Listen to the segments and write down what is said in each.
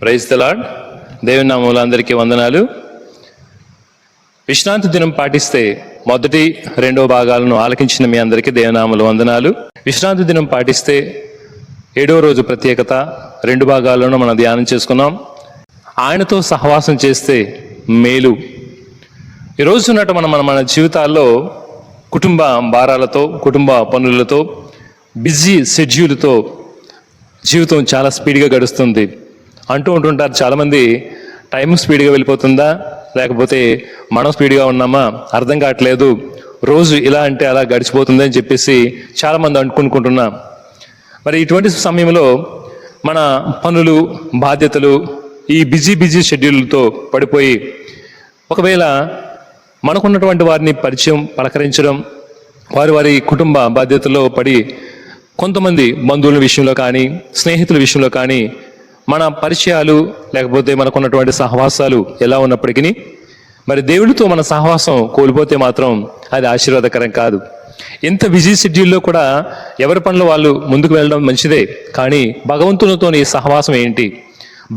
Praise the lord. దేవుని నామములో అందరికీ వందనాలు. విశ్రాంతి దినం పాటిస్తే మొదటి రెండో భాగాలను ఆలకించిన మీ అందరికీ దేవుని నామములో వందనాలు. విశ్రాంతి దినం పాటిస్తే 7వ రోజు ప్రత్యేకత 2 భాగాలను మనం ధ్యానం చేసుకున్నాం. ఆయనతో సహవాసం చేస్తే మేలు. ఈరోజు ఉన్నట్టు మన జీవితాల్లో కుటుంబ భారాలతో, కుటుంబ పనులతో, బిజీ షెడ్యూల్తో జీవితం చాలా స్పీడ్గా గడుస్తుంది. అంటూ ఉంటుంటారు చాలామంది, టైం స్పీడ్గా వెళ్ళిపోతుందా లేకపోతే మనం స్పీడ్గా ఉన్నామా అర్థం కావట్లేదు, రోజు ఇలా అంటే అలా గడిచిపోతుంది అని చెప్పేసి చాలామంది అనుకుంటున్నాం. మరి ఇటువంటి సమయంలో మన పనులు, బాధ్యతలు, ఈ బిజీ షెడ్యూల్తో పడిపోయి ఒకవేళ మనకున్నటువంటి వారిని పరిచయం, పలకరించడం, వారి కుటుంబ బాధ్యతల్లో పడి కొంతమంది బంధువుల విషయంలో కానీ, స్నేహితుల విషయంలో కానీ మన పరిచయాలు లేకపోతే మనకున్నటువంటి సహవాసాలు ఎలా ఉన్నప్పటికీ మరి దేవుడితో మన సహవాసం కోల్పోతే మాత్రం అది ఆశీర్వాదకరం కాదు. ఇంత బిజీ షెడ్యూల్లో కూడా ఎవరి పనులు వాళ్ళు ముందుకు వెళ్ళడం మంచిదే, కానీ భగవంతునితో నీ సహవాసం ఏంటి,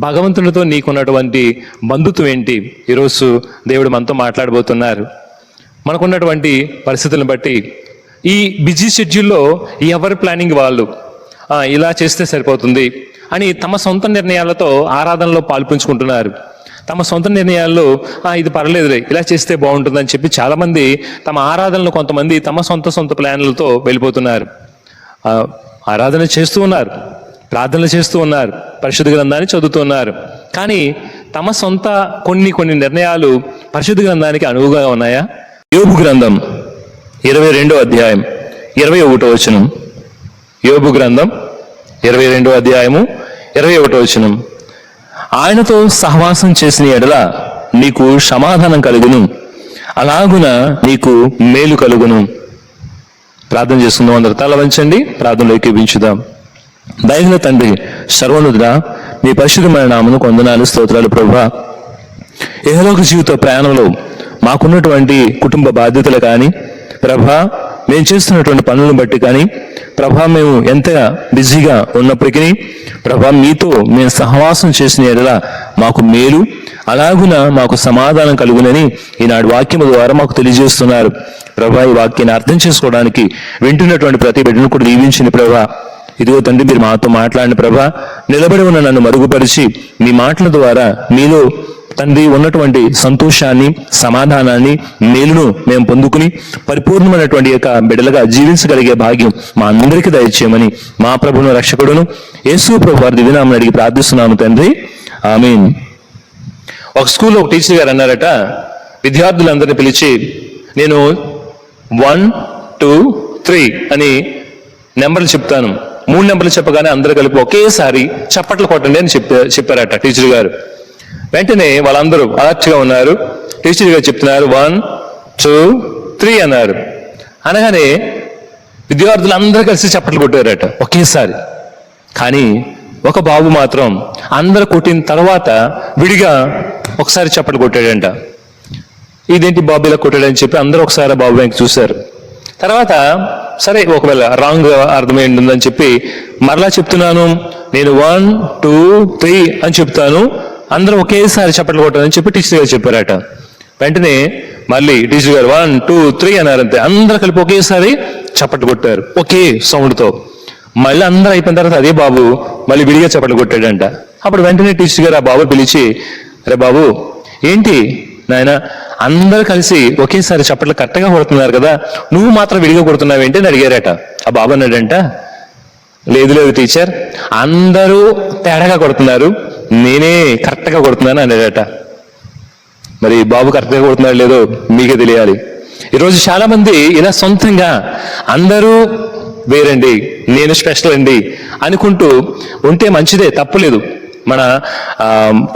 భగవంతునితో నీకున్నటువంటి బంధుత్వం ఏంటి? ఈరోజు దేవుడు మనతో మాట్లాడబోతున్నారు. మనకున్నటువంటి పరిస్థితులను బట్టి ఈ బిజీ షెడ్యూల్లో ఎవరి ప్లానింగ్ వాళ్ళు ఇలా చేస్తే సరిపోతుంది అని తమ సొంత నిర్ణయాలతో ఆరాధనలో పాల్పంచుకుంటున్నారు. తమ సొంత నిర్ణయాల్లో ఇది పర్లేదులే, ఇలా చేస్తే బాగుంటుందని చెప్పి చాలామంది తమ ఆరాధనలు, కొంతమంది తమ సొంత ప్లాన్లతో వెళ్ళిపోతున్నారు. ఆరాధన చేస్తూ ఉన్నారు, ప్రార్థనలు చేస్తూ ఉన్నారు, పరిశుద్ధ గ్రంథాన్ని చదువుతున్నారు. కానీ తమ సొంత కొన్ని నిర్ణయాలు పరిశుద్ధ గ్రంథానికి అనువుగా ఉన్నాయా? యోబు గ్రంథం 22వ అధ్యాయం 21వ వచనం. యోబు గ్రంథం 22వ అధ్యాయము 21వ వచనం. ఆయనతో సహవాసం చేసిన ఎడల నీకు సమాధానం కలుగును, అలాగున నీకు మేలు కలుగును. ప్రార్థన చేసుకుందాం. అందరూ తల వంచండి, ప్రార్థనలో ఏకీభించుదాం. దయగల తండ్రి, సర్వోన్నతుడా, మీ పరిశుద్ధమైన నామమునకు వందనాలు, స్తోత్రాలు ప్రభువా. ఇహలోక జీవిత ప్రయాణంలో మాకున్నటువంటి కుటుంబ బాధ్యతలు కానీ ప్రభా, మేము చేస్తున్నటువంటి పనులను బట్టి కానీ ప్రభా, మేము ఎంతగా బిజీగా ఉన్నప్పటికీ ప్రభా, మీతో మేము సహవాసం చేసిన ఎడల మాకు మేలు, అలాగున మాకు సమాధానం కలుగునని ఈనాడు వాక్యము ద్వారా మాకు తెలియజేస్తున్నారు. ప్రభా, ఈ వాక్యాన్ని అర్థం చేసుకోవడానికి వింటున్నటువంటి ప్రతి బిడ్డను కూడా దీవించింది ప్రభా. ఇదిగో తండ్రి, మీరు మాతో మాట్లాడిన ప్రభా, నిలబడి ఉన్న నన్ను మరుగుపరిచి మీ మాటల ద్వారా మీలో తండ్రి ఉన్నటువంటి సంతోషాన్ని, సమాధానాన్ని, మేలును మేము పొందుకుని పరిపూర్ణమైనటువంటి యొక్క బిడ్డలుగా జీవించగలిగే భాగ్యం మా అందరికీ దయచేయమని మా ప్రభువును, రక్షకుడును యేసు ప్రభు వారి దివ్యనామమున అడిగి ప్రార్థిస్తున్నాము తండ్రి, ఆమేన్. ఒక స్కూల్లో ఒక టీచర్ గారు అన్నారట, విద్యార్థులందరినీ పిలిచి నేను 1, 2, 3 అని నెంబర్లు చెప్తాను, 3 నెంబర్లు చెప్పగానే అందరూ కలిపి ఒకేసారి చప్పట్లు కొట్టండి అని చెప్పారట టీచర్ గారు. వెంటనే వాళ్ళందరూ అలర్ట్గా ఉన్నారు. టీచర్ గారు చెప్తున్నారు 1, 2, 3 అన్నారు. అనగానే విద్యార్థులు అందరూ కలిసి చప్పట్లు కొట్టారట ఒకేసారి. కానీ ఒక బాబు మాత్రం అందరు కొట్టిన తర్వాత విడిగా ఒకసారి చప్పట్లు కొట్టాడంట. ఇదేంటి బాబు ఇలా కొట్టాడని చెప్పి అందరూ ఒకసారి బాబు వెంక చూశారు. తర్వాత సరే, ఒకవేళ రాంగ్ అర్థమైందని చెప్పి మరలా చెప్తున్నాను, నేను 1, 2, 3 అని చెప్తాను, అందరూ ఒకేసారి చప్పట్లు కొట్టాలని చెప్పి టీచర్ గారు చెప్పారట. వెంటనే మళ్ళీ టీచర్ గారు 1, 2, 3 అన్నారంతే. అందరూ కలిపి ఒకేసారి చప్పట్లు కొట్టారు ఒకే సౌండ్తో. మళ్ళీ అందరూ అయిపోయిన తర్వాత అదే బాబు మళ్ళీ విడిగా చప్పట్లు కొట్టాడంట. అప్పుడు వెంటనే టీచర్ గారు ఆ బాబు పిలిచి, అరే బాబు, ఏంటి నాయన, అందరూ కలిసి ఒకేసారి చప్పట్లు కరెక్ట్గా కొడుతున్నారు కదా, నువ్వు మాత్రం విడిగా కొడుతున్నావు ఏంటి అని అడిగారట. ఆ బాబు అన్నాడంట, లేదు టీచర్, అందరూ తేడాగా కొడుతున్నారు, నేనే కరెక్ట్గా కొడుతున్నాను అన్నాడట. మరి బాబు కరెక్ట్గా కొడుతున్నాడు లేదో మీకే తెలియాలి. ఈరోజు చాలా మంది ఇలా సొంతంగా అందరూ వేరండి, నేను స్పెషల్ అండి అనుకుంటూ ఉంటే మంచిదే, తప్పులేదు. మన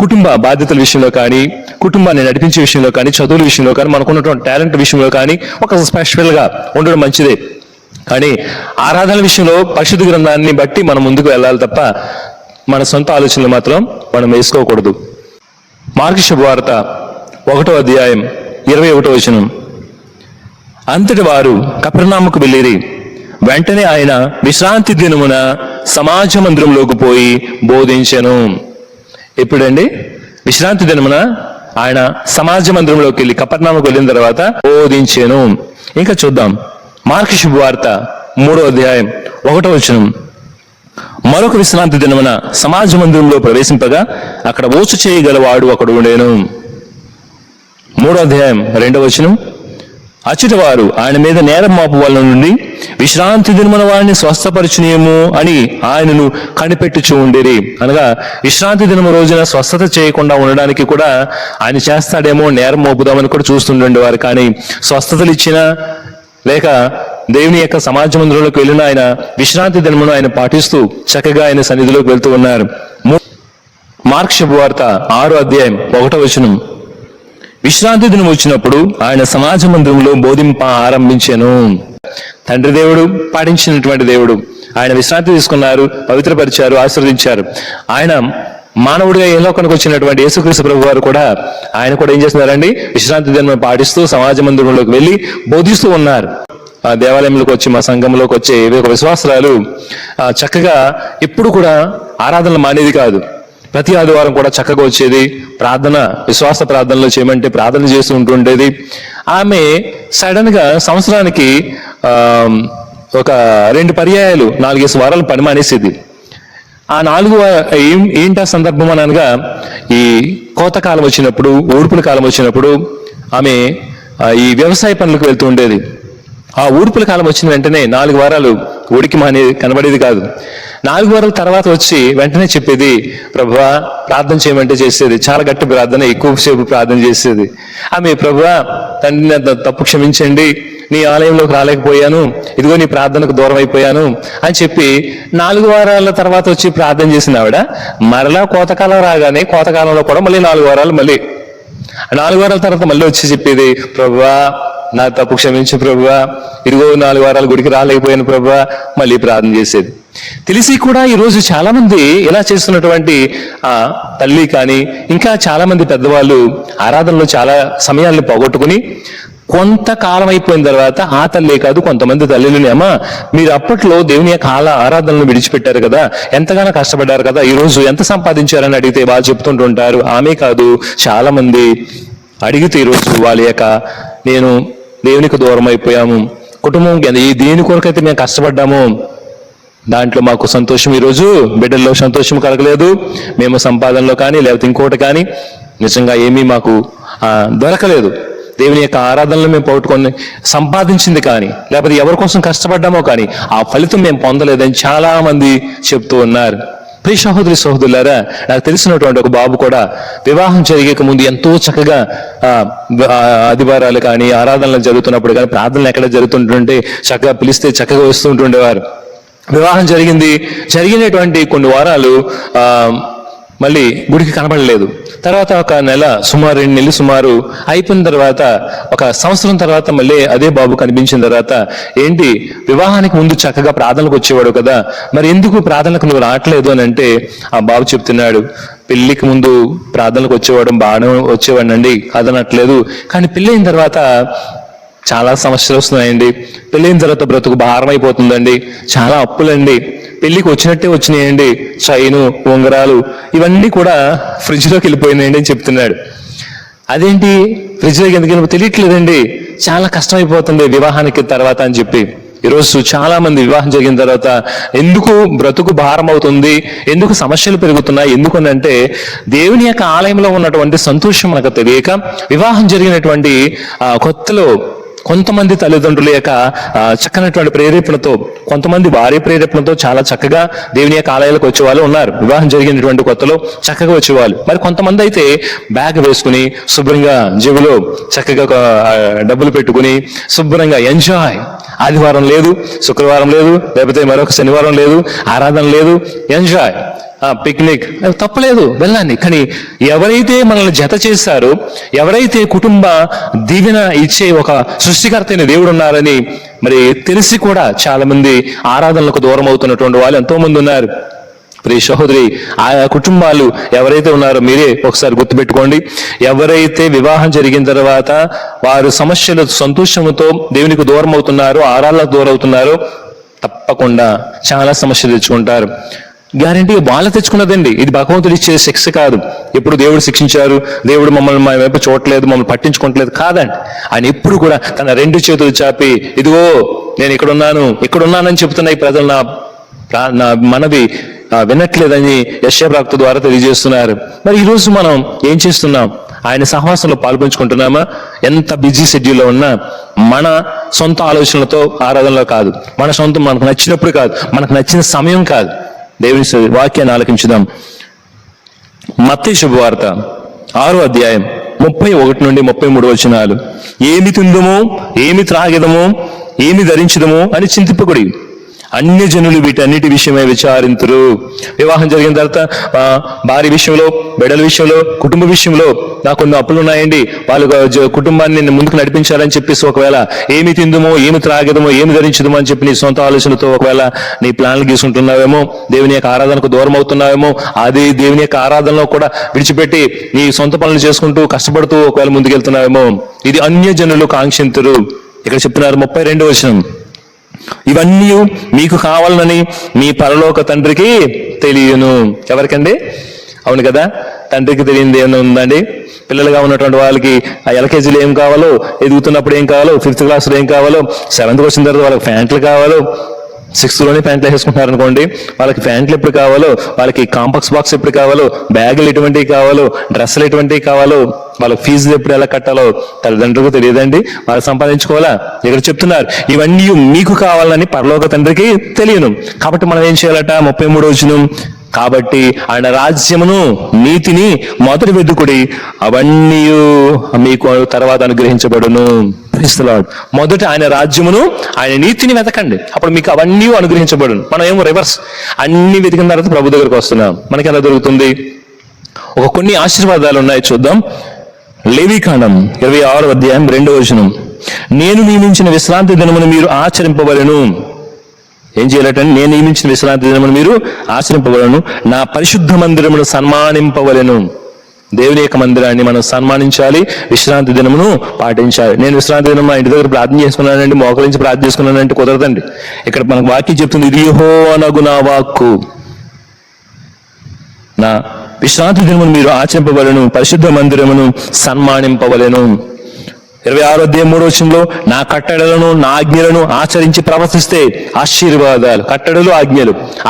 కుటుంబ బాధ్యతల విషయంలో కానీ, కుటుంబాన్ని నడిపించే విషయంలో కానీ, చదువుల విషయంలో కానీ, మనకున్నటువంటి టాలెంట్ విషయంలో కానీ ఒక స్పెషల్గా ఉండడం మంచిదే. కానీ ఆరాధన విషయంలో పరిశుద్ధ గ్రంథాన్ని బట్టి మనం ముందుకు వెళ్ళాలి తప్ప మన సొంత ఆలోచనలు మాత్రం మనం వేసుకోకూడదు. మార్కు శుభవార్త 1వ అధ్యాయం 21వ వచనం. అంతటి వారు కపెర్నహూముకు వెళ్ళిరి. వెంటనే ఆయన విశ్రాంతి దినమున సమాజ మందిరంలోకి పోయి బోధించెను. ఎప్పుడండి? విశ్రాంతి దినమున ఆయన సమాజ మందిరంలోకి వెళ్ళి కపర్నాముకు వెళ్ళిన తర్వాత బోధించాను. ఇంకా చూద్దాం, మార్కు శుభవార్త 3వ అధ్యాయం 1వ వచనం. మరొక విశ్రాంతి దినమున సమాజ మందిరంలో ప్రవేశింపగా అక్కడ ఊచ చేయగలవాడు ఒకడు ఉండేను. 3వ అధ్యాయం 2వ వచనం. అచ్చట వారు ఆయన మీద నేరం మోపు వల్ల నుండి విశ్రాంతి దినమున వారిని స్వస్థపరచునేమో అని ఆయనను కనిపెట్టుచూ ఉండేది. అనగా విశ్రాంతి దినము రోజున స్వస్థత చేయకుండా ఉండడానికి కూడా ఆయన చేస్తాడేమో, నేరం మోపుదామని కూడా చూస్తుండేవారు. కానీ స్వస్థతలు ఇచ్చినా లేక దేవుని యొక్క సమాజ మందిరంలోకి వెళ్ళిన ఆయన విశ్రాంతి దినమును ఆయన పాటిస్తూ చక్కగా ఆయన సన్నిధిలోకి వెళ్తూ ఉన్నారు. మార్కు శుభవార్త 6వ అధ్యాయం 1వ వచనం. విశ్రాంతి దినం వచ్చినప్పుడు ఆయన సమాజ మందిరంలో బోధింప ఆరంభించాను. తండ్రి దేవుడు, పాటించినటువంటి దేవుడు, ఆయన విశ్రాంతి తీసుకున్నారు, పవిత్రపరిచారు, ఆశీర్వదించారు. ఆయన మానవుడిగా ఏ లోకానికి వచ్చినటువంటి యేసుక్రీస్తు ప్రభు వారు కూడా ఆయన కూడా ఏం చేస్తున్నారండి? విశ్రాంతి దినం పాటిస్తూ సమాజ మందిరంలోకి వెళ్ళి బోధిస్తూ ఉన్నారు. ఆ దేవాలయంలోకి వచ్చి, మా సంఘంలోకి వచ్చే విశ్వాసాలు చక్కగా ఎప్పుడు కూడా ఆరాధనలు మానేది కాదు. ప్రతి ఆదివారం కూడా చక్కగా వచ్చేది, ప్రార్థన, విశ్వాస ప్రార్థనలు చేయమంటే ప్రార్థన చేస్తూ ఉంటుండేది. ఆమె సడన్ గా సంవత్సరానికి ఒక 2 పర్యాయాలు 4 వారాలు పని మానేసేది. ఆ 4 ఏంటి ఆ సందర్భం అని అనగా, ఈ కోతకాలం వచ్చినప్పుడు, ఊర్పుల కాలం వచ్చినప్పుడు ఆమె ఈ వ్యవసాయ పనులకు వెళ్తూ ఉండేది. ఆ ఊర్పుల కాలం వచ్చిన వెంటనే 4 వారాలు ఉడికి కనబడేది కాదు. 4 వారాల తర్వాత వచ్చి వెంటనే చెప్పేది, ప్రభువా ప్రార్థన చేయమంటే చేసేది. చాలా గట్టి ప్రార్థన, ఎక్కువసేపు ప్రార్థన చేసేది. ఆమె, ప్రభువా తండ్రి తప్పు క్షమించండి, నీ ఆలయంలోకి రాలేకపోయాను, ఇదిగో నీ ప్రార్థనకు దూరం అయిపోయాను అని చెప్పి 4 వారాల తర్వాత వచ్చి ప్రార్థన చేసిన ఆవిడ మరలా కోతకాలం రాగానే, కోతకాలంలో కూడా మళ్ళీ 4 వారాలు, మళ్ళీ 4 వారాల తర్వాత మళ్ళీ వచ్చి చెప్పేది, ప్రభువా నా తప్పు క్షమించు ప్రభువా, ఇదిగో 4 వారాలు గుడికి రాలేకపోయాను ప్రభువా, మళ్ళీ ప్రార్థన చేసేది. తెలిసి కూడా ఈరోజు చాలా మంది ఇలా చేస్తున్నటువంటి తల్లి కానీ ఇంకా చాలా మంది పెద్దవాళ్ళు ఆరాధనలో చాలా సమయాలను పోగొట్టుకుని కొంతకాలం అయిపోయిన తర్వాత ఆ తల్లి కాదు, కొంతమంది తల్లిని, అమ్మా మీరు అప్పట్లో దేవుని యొక్క ఆరాధనలు విడిచిపెట్టారు కదా, ఎంతగానో కష్టపడ్డారు కదా, ఈ రోజు ఎంత సంపాదించారని అడిగితే వాళ్ళు చెప్తుంటుంటారు. ఆమె కాదు, చాలా మంది అడిగితే ఈరోజు వాళ్ళ యొక్క, నేను దేవునికి దూరం అయిపోయాము, కుటుంబం దేని కొరకైతే మేము కష్టపడ్డాము దాంట్లో మాకు సంతోషం, ఈరోజు బిడ్డల్లో సంతోషం కలగలేదు, మేము సంపాదనలో కానీ లేకపోతే ఇంకోటి కానీ నిజంగా ఏమీ మాకు దొరకలేదు, దేవుని యొక్క ఆరాధనలు మేము పోగొట్టుకొని సంపాదించింది కానీ లేకపోతే ఎవరి కోసం కష్టపడ్డామో కానీ ఆ ఫలితం మేము పొందలేదని చాలా మంది చెప్తూ ఉన్నారు. ప్రియ సహోదరి సహోదరులారా, నాకు తెలిసినటువంటి ఒక బాబు కూడా వివాహం జరిగేక ముందు ఎంతో చక్కగా ఆదివారాలు కానీ ఆరాధనలు జరుగుతున్నప్పుడు కానీ ప్రార్థనలు ఎక్కడ జరుగుతుంటుంటే చక్కగా పిలిస్తే చక్కగా వస్తుంటుండేవారు. వివాహం జరిగినటువంటి కొన్ని వారాలు మళ్ళీ గుడికి కనబడలేదు. తర్వాత ఒక నెల, సుమారు 2 నెలలు సుమారు అయిపోయిన తర్వాత, ఒక సంవత్సరం తర్వాత మళ్ళీ అదే బాబు కనిపించిన తర్వాత, ఏంటి వివాహానికి ముందు చక్కగా ప్రార్థనలకు వచ్చేవాడు కదా, మరి ఎందుకు ప్రార్థనలకు నువ్వు రావట్లేదు అని అంటే ఆ బాబు చెప్తున్నాడు, పెళ్లికి ముందు ప్రార్థనలకు బాగానే వచ్చేవాడినండి, అదనట్లేదు, కానీ పెళ్ళైన తర్వాత చాలా సమస్యలు వస్తున్నాయండి, పెళ్ళైన తర్వాత బ్రతుకు భారం అయిపోతుందండి, చాలా అప్పులండి, పెళ్లికి వచ్చినట్టే వచ్చినాయండి, చైను, ఉంగరాలు ఇవన్నీ కూడా ఫ్రిడ్జ్లోకి వెళ్ళిపోయినాయండి అని చెప్తున్నాడు. అదేంటి ఫ్రిడ్జ్లోకి ఎందుకు తెలియట్లేదండి, చాలా కష్టమైపోతుంది వివాహానికి తర్వాత అని చెప్పి. ఈరోజు చాలా మంది వివాహం జరిగిన తర్వాత ఎందుకు బ్రతుకు భారం అవుతుంది, ఎందుకు సమస్యలు పెరుగుతున్నాయి, ఎందుకనంటే దేవుని యొక్క ఆలయంలో ఉన్నటువంటి సంతోషం మనకు తెలియక, వివాహం జరిగినటువంటి కొత్తలో కొంతమంది తల్లిదండ్రుల యొక్క చక్కనటువంటి ప్రేరేపణతో, కొంతమంది వారి ప్రేరేపణతో చాలా చక్కగా దేవుని యొక్క ఆలయాలకు వచ్చేవాళ్ళు ఉన్నారు. వివాహం జరిగినటువంటి కొత్తలో చక్కగా వచ్చేవాళ్ళు. మరి కొంతమంది అయితే బ్యాగ్ వేసుకుని శుభ్రంగా జేబులో చక్కగా డబ్బులు పెట్టుకుని శుభ్రంగా ఎంజాయ్, ఆదివారం లేదు, శుక్రవారం లేదు, లేకపోతే మరొక శనివారం లేదు, ఆరాధన లేదు, ఎంజాయ్, పిక్నిక్, తప్పలేదు వెళ్ళండి. కానీ ఎవరైతే మనల్ని జత చేశారో, ఎవరైతే కుటుంబ దీవెన ఇచ్చే ఒక సృష్టికర్త అయిన దేవుడు ఉన్నారని మరి తెలిసి కూడా చాలా మంది ఆరాధనలకు దూరం అవుతున్నటువంటి వాళ్ళు ఎంతో మంది ఉన్నారు. ప్రియ సహోదరి, ఆ కుటుంబాలు ఎవరైతే ఉన్నారో మీరే ఒకసారి గుర్తుపెట్టుకోండి. ఎవరైతే వివాహం జరిగిన తర్వాత వారు సమస్యలు సంతోషంతో దేవునికి దూరం అవుతున్నారో, ఆరాధనలకు దూరం అవుతున్నారో, తప్పకుండా చాలా సమస్యలు తెచ్చుకుంటారు. గ్యారంటీ వాళ్ళు తెచ్చుకున్నదండి. ఇది భగవంతుడు ఇచ్చే శిక్ష కాదు. ఎప్పుడు దేవుడు శిక్షించారు, దేవుడు మమ్మల్ని మా వైపు చూడట్లేదు, మమ్మల్ని పట్టించుకోవట్లేదు కాదండి. ఆయన ఎప్పుడు కూడా తన 2 చేతులు చాపి, ఇదిగో నేను ఇక్కడున్నానని చెప్తున్న ఈ ప్రజలు నా మనవి వినట్లేదని యెషయా ప్రవక్త ద్వారా తెలియజేస్తున్నారు. మరి ఈరోజు మనం ఏం చేస్తున్నాం? ఆయన సహవాసంలో పాల్పంచుకుంటున్నామా? ఎంత బిజీ షెడ్యూల్లో ఉన్నా మన సొంత ఆలోచనలతో ఆరాధనలో కాదు, మనకు నచ్చినప్పుడు కాదు, మనకు నచ్చిన సమయం కాదు. దేవుని వాక్యాన్ని ఆలకించుదాం. మత్తయి శుభవార్త 6వ అధ్యాయం 31 నుండి 33 వచనాలు. ఏమి తిందుమో, ఏమి త్రాగెదమో, ఏమి ధరించదమో అని చింతింపకుడి. అన్య జనులు వీటన్నిటి విషయమై విచారింతురు. వివాహం జరిగిన తర్వాత భార్య విషయంలో, బిడ్డల విషయంలో, కుటుంబ విషయంలో నాకు కొన్ని అప్పులు ఉన్నాయండి, వాళ్ళ కుటుంబాన్ని నేను ముందుకు నడిపించాలని చెప్పేసి ఒకవేళ ఏమి తిందుమో, ఏమి త్రాగదమో, ఏమి ధరించదమో అని చెప్పి నీ సొంత ఆలోచనతో ఒకవేళ నీ ప్లాన్లు గీసుకుంటున్నావేమో, దేవుని యొక్క ఆరాధనకు దూరం అవుతున్నావేమో, అది దేవుని యొక్క ఆరాధనలో కూడా విడిచిపెట్టి నీ సొంత పనులు చేసుకుంటూ కష్టపడుతూ ఒకవేళ ముందుకెళ్తున్నావేమో, ఇది అన్య జనులు కాంక్షింతురు. ఇక్కడ చెప్తున్నారు 32వ వచనం, ఇవన్నీ మీకు కావాలని మీ పరలోక తండ్రికి తెలియను. ఎవరికండి? అవును కదా, తండ్రికి తెలియనిది ఏమైనా ఉందండి? పిల్లలుగా ఉన్నటువంటి వాళ్ళకి ఆ ఎల్కేజీలో ఏం కావాలో, ఎదుగుతున్నప్పుడు ఏం కావాలో, 5th క్లాస్లో ఏం కావాలో, 7th వచ్చిన తర్వాత వాళ్ళకి ప్యాంట్లు కావాలో, 6thలోనే ప్యాంట్లు వేసుకుంటున్నారు అనుకోండి, వాళ్ళకి ప్యాంట్లు ఎప్పుడు కావాలో, వాళ్ళకి కాంపాక్స్ బాక్స్ ఎప్పుడు కావాలో, బ్యాగులు ఎటువంటివి కావాలో, డ్రెస్సులు ఎటువంటివి కావాలో, వాళ్ళకి ఫీజులు ఎప్పుడు ఎలా కట్టాలో తల్లిదండ్రులకు తెలియదండి. వాళ్ళు సంపాదించుకోవాలా? ఇక్కడ చెప్తున్నారు ఇవన్నీ మీకు కావాలని పరలోక తండ్రికి తెలియను. కాబట్టి మనం ఏం చేయాలట? 33వ వచనం, కాబట్టి ఆయన రాజ్యమును నీతిని మొదటి వెతుకుడి, అవన్నీ మీకు తర్వాత అనుగ్రహించబడును. మొదట ఆయన రాజ్యమును, ఆయన నీతిని వెతకండి, అప్పుడు మీకు అవన్నీ అనుగ్రహించబడును. మనం ఏమో రివర్స్, అన్ని వెతికిన తర్వాత ప్రభు దగ్గరకు వస్తున్నాం. మనకి ఎలా దొరుకుతుంది? కొన్ని ఆశీర్వాదాలు ఉన్నాయి, చూద్దాం. లేవీకాండం 26వ అధ్యాయం 2వ వచనం, నేను నియమించిన విశ్రాంతి దినమును మీరు ఆచరింపవలెను. ఏం చేయాలంటే, నేను నియమించిన విశ్రాంతి దినమును మీరు ఆచరింపవలను, నా పరిశుద్ధ మందిరమును సన్మానింపవలెను. దేవుని యొక్క మందిరాన్ని మనం సన్మానించాలి, విశ్రాంతి దినమును పాటించాలి. నేను విశ్రాంతి దినం మా ఇంటి దగ్గర ప్రార్థన చేసుకున్నానండి, మోకరించి ప్రార్థన చేసుకున్నానంటే కుదరదండి. ఇక్కడ మనకు వాక్యం చెప్తుంది, ఇది యెహోవానగు నా వాక్కు, నా విశ్రాంతి దినమును మీరు ఆచరింపవలెను, పరిశుద్ధ మందిరమును సన్మానింపవలెను. 26వ అధ్యాయం 3వ వచనంలో, నా కట్టడలను నా ఆజ్ఞలను ఆచరించి ప్రవర్తిస్తే ఆశీర్వాదాలు. కట్టడలు,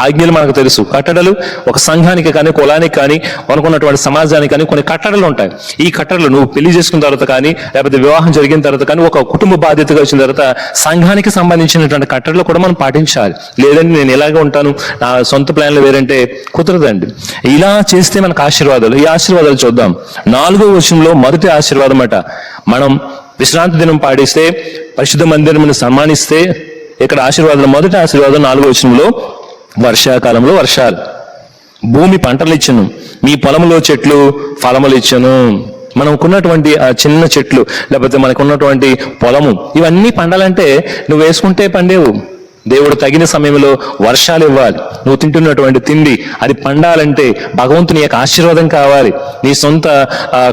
ఆజ్ఞలు మనకు తెలుసు. కట్టడలు ఒక సంఘానికి కానీ, కులానికి కానీ, అనుకున్నటువంటి సమాజానికి కానీ కొన్ని కట్టడలు ఉంటాయి. ఈ కట్టడలు నువ్వు పెళ్లి చేసుకున్న తర్వాత కానీ, లేకపోతే వివాహం జరిగిన తర్వాత కానీ, ఒక కుటుంబ బాధ్యతగా వచ్చిన తర్వాత సంఘానికి సంబంధించినటువంటి కట్టడలు కూడా మనం పాటించాలి. లేదంటే నేను ఇలాగే ఉంటాను, నా సొంత ప్లాన్లు వేరంటే కుదరదండి. ఇలా చేస్తే మనకు ఆశీర్వాదాలు. ఈ ఆశీర్వాదాలు చూద్దాం. 4వ వచనంలో మొదటి ఆశీర్వాదం అట, మనం విశ్రాంతి దినం పాటిస్తే, పరిశుద్ధ మందిరమును సన్మానిస్తే, ఇక్కడ ఆశీర్వాదం, మొదటి ఆశీర్వాదం 4వ వచనంలో, వర్షాకాలంలో వర్షాలు, భూమి పంటలు ఇచ్చును, మీ పొలంలో చెట్లు ఫలములు ఇచ్చును. మనకున్నటువంటి ఆ చిన్న చెట్లు, లేకపోతే మనకున్నటువంటి పొలము, ఇవన్నీ పండాలంటే నువ్వు వేసుకుంటే పండేవు. దేవుడు తగిన సమయంలో వర్షాలు ఇవ్వాలి. నువ్వు తింటున్నటువంటి తిండి అది పండాలంటే భగవంతుని యొక్క ఆశీర్వాదం కావాలి. నీ సొంత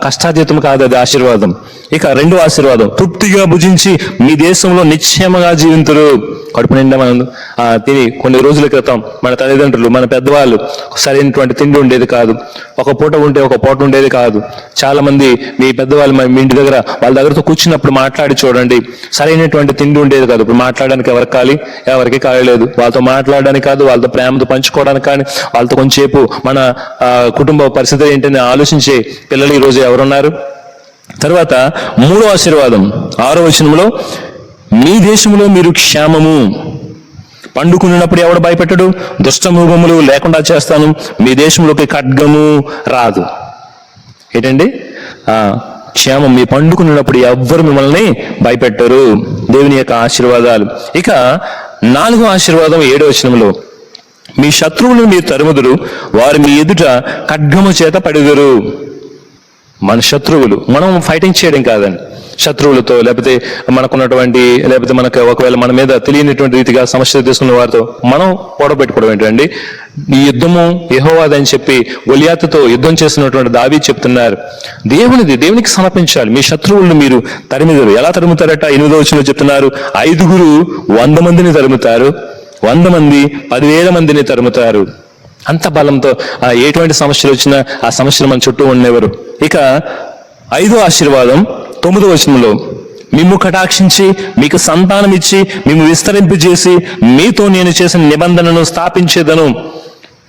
కష్టార్జితం కాదు అది ఆశీర్వాదం. ఇక 2వ ఆశీర్వాదం, తృప్తిగా భుజించి మీ దేశంలో నిశ్చయముగా జీవింతురు. కడుపు నిండా మనం తిని, కొన్ని రోజుల క్రితం మన తల్లిదండ్రులు, మన పెద్దవాళ్ళు సరైనటువంటి తిండి ఉండేది కాదు, ఒక పూట ఉంటే ఒక పూట ఉండేది కాదు. చాలా మంది మీ పెద్దవాళ్ళు మీ ఇంటి దగ్గర వాళ్ళ దగ్గరతో కూర్చున్నప్పుడు మాట్లాడి చూడండి, సరైనటువంటి తిండి ఉండేది కాదు. ఇప్పుడు మాట్లాడడానికి ఎవరికి కాలేదు, వాళ్ళతో మాట్లాడడానికి కాదు, వాళ్ళతో ప్రేమతో పంచుకోవడానికి కానీ, వాళ్ళతో కొంచెంసేపు మన కుటుంబ పరిస్థితి ఏంటని ఆలోచించే పిల్లలు ఈరోజు ఎవరున్నారు? తర్వాత 3వ ఆశీర్వాదం 6వ వచనంలో, మీ దేశంలో మీరు క్షేమము, పండుకున్నప్పుడు ఎవడు భయపెట్టడు, దుష్టమృగములు లేకుండా చేస్తాను, మీ దేశంలోకి ఖడ్గము రాదు. ఏంటండి? క్షేమం, మీ పండుకున్నప్పుడు ఎవ్వరు మిమ్మల్ని భయపెట్టరు. దేవుని యొక్క ఆశీర్వాదాలు. ఇక 4వ ఆశీర్వాదం 7వ వచనంలో, మీ శత్రువులను మీరు తరుముదురు, వారు మీ ఎదుట ఖడ్గము చేత పడుదురు. మన శత్రువులు, మనం ఫైటింగ్ చేయడం కాదండి, శత్రువులతో, లేకపోతే లేకపోతే మనకు ఒకవేళ మన మీద తెలియనటువంటి రీతిగా సమస్యలు తీసుకున్న వారితో మనం గొడవ పెట్టుకోవడం ఏంటండి? ఈ యుద్ధము యెహోవాదని చెప్పి గొలియాతుతో యుద్ధం చేస్తున్నటువంటి దావీదు చెప్తున్నారు, దేవునికి సమర్పించాలి. మీ శత్రువులను మీరు తరిమిదురు. ఎలా తరుముతారట? 8వ వచనంలో చెప్తున్నారు, 5 100 మందిని తరుముతారు, 100 మంది 10,000 మందిని తరుముతారు. అంత బలంతో ఎటువంటి సమస్యలు వచ్చినా ఆ సమస్యలు మన చుట్టూ ఉండేవారు. ఇక 5వ ఆశీర్వాదం 9వ వచనంలో, మిమ్ము కటాక్షించి మీకు సంతానం ఇచ్చి మిమ్ము విస్తరింపజేసి మీతో నేను చేసిన నిబంధనను స్థాపించేదను.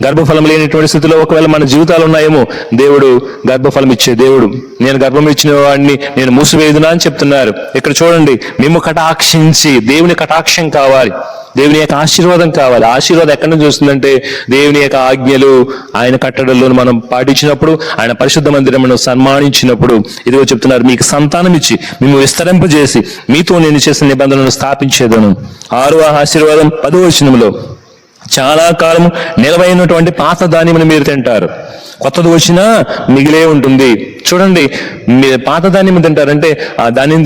గర్భఫలం లేనటువంటి స్థితిలో ఒకవేళ మన జీవితాలు ఉన్నాయేమో, దేవుడు గర్భఫలం ఇచ్చే దేవుడు. నేను గర్భం ఇచ్చిన వాడిని నేను మూసివేయుదునా అని చెప్తున్నారు. ఇక్కడ చూడండి, మిమ్ము కటాక్షించి, దేవుని కటాక్షం కావాలి, దేవుని యొక్క ఆశీర్వాదం కావాలి. ఆశీర్వాదం ఎక్కడి నుంచి వస్తుందంటే దేవుని యొక్క ఆజ్ఞలు, ఆయన కట్టడలను మనం పాటించినప్పుడు, ఆయన పరిశుద్ధ మందిరమును సన్మానించినప్పుడు. ఇదిగో చెప్తున్నారు, మీకు సంతానం ఇచ్చి మేము విస్తరింపజేసి మీతో నేను చేసిన నిబంధనలను స్థాపించేదను. 6వ ఆశీర్వాదం 10వ వచనంలో, చాలా కాలము నిలవైనటువంటి పాత ధాన్యమును మీరు తింటారు, కొత్తది వచ్చినా మిగిలే ఉంటుంది. చూడండి, పాత ధాన్యం తింటారంటే ఆ ధాన్యం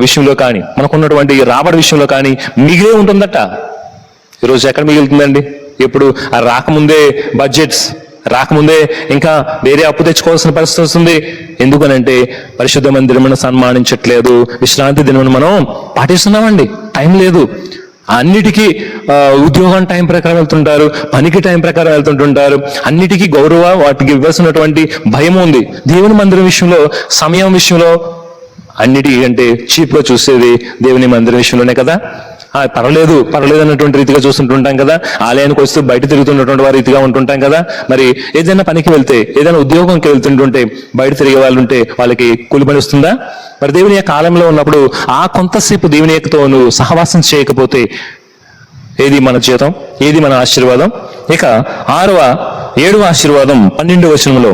విషయంలో కానీ, మనకున్నటువంటి రాబడి విషయంలో కానీ మిగిలే ఉంటుందట. ఈరోజు ఎక్కడ మిగులుతుందండి? ఎప్పుడు ఆ రాకముందే బడ్జెట్స్ రాకముందే ఇంకా వేరే అప్పు తెచ్చుకోవాల్సిన పరిస్థితి వస్తుంది. ఎందుకనంటే పరిశుద్ధ మందిరమును సన్మానించట్లేదు, విశ్రాంతి దినమును మనం పాటిస్తున్నామండి. టైం లేదు. అన్నిటికీ ఉద్యోగం టైం ప్రకారం వెళ్తుంటారు, పనికి టైం ప్రకారం వెళ్తుంటుంటారు, అన్నిటికీ గౌరవ వాటికి ఇవ్వాల్సినటువంటి భయం ఉంది. దేవుని మందిరం విషయంలో, సమయం విషయంలో అన్నిటికంటే చీప్గా చూసేది దేవుని మందిరం విషయంలోనే కదా. పర్వాలేదు అన్నటువంటి రీతిగా చూస్తుంటుంటాం కదా. ఆలయానికి వస్తూ బయట తిరుగుతున్నటువంటి వారి రీతిగా ఉంటుంటాం కదా. మరి ఏదైనా పనికి వెళ్తే, ఏదైనా ఉద్యోగంకి వెళ్తుంటుంటే, బయట తిరిగే వాళ్ళు ఉంటే వాళ్ళకి కూలి పని వస్తుందా? మరి దేవుని యొక్క కాలంలో ఉన్నప్పుడు ఆ కొంతసేపు దేవుని యొక్కతో నువ్వు సహవాసం చేయకపోతే ఏది మన జీతం, ఏది మన ఆశీర్వాదం? ఇక 7వ ఆశీర్వాదం 12వ వచనంలో,